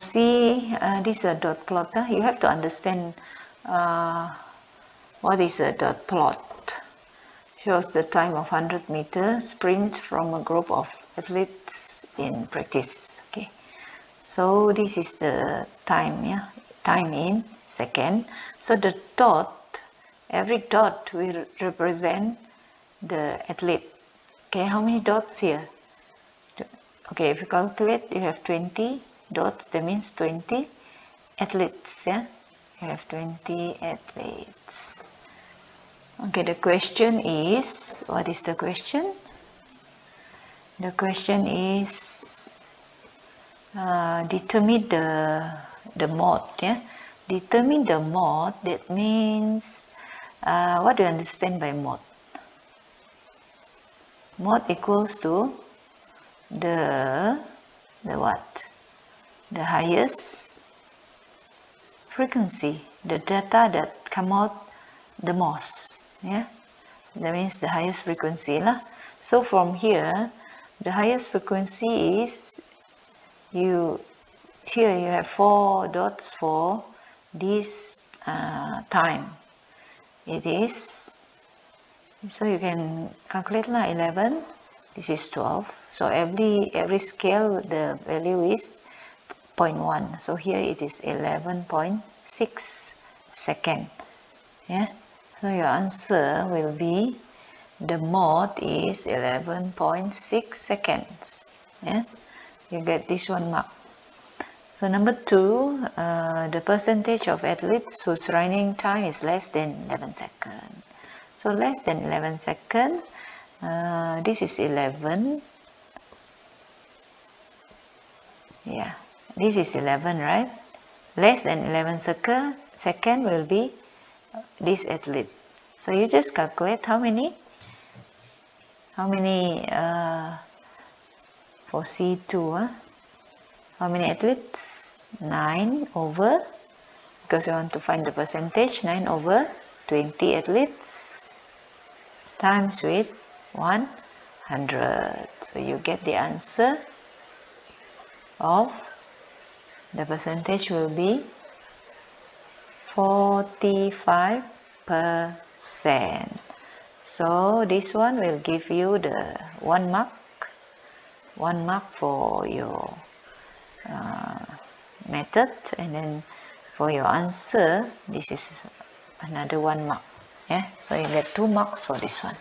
see this is a dot plot. You have to understand what is a dot plot. Shows the time of 100 meter sprint from a group of athletes in practice. Okay, so this is the time, yeah, time in second. So the dot, every dot will represent the athlete. Okay, how many dots here? Okay, if you calculate, you have 20 dots. That means 20 athletes. Yeah, you have 20 athletes. Okay, the question is, what is the question? The question is determine the mode. Yeah, determine the mode. That means what do you understand by mode? Mode equals to the what? The highest frequency, the data that come out the most. Yeah, that means the highest frequency lah. So from here, the highest frequency is here you have 4 dots for this time. It is, so you can calculate lah, 11, this is 12. So every scale the value is 0.1. So here it is 11.6 second. Yeah, so your answer will be, the mode is 11.6 seconds. Yeah, you get this one mark. So number 2, the percentage of athletes whose running time is less than 11 seconds. So less than 11 seconds, this is 11. Yeah, this is 11, right? Less than 11 second will be this athlete. So you just calculate how many for C2, how many athletes? 9 over, because you want to find the percentage, 9 over 20 athletes times with 100. So you get the answer of the percentage will be 45%. So this one will give you the 1 mark for your method, and then for your answer this is another 1 mark. Yeah, so you get 2 marks for this one.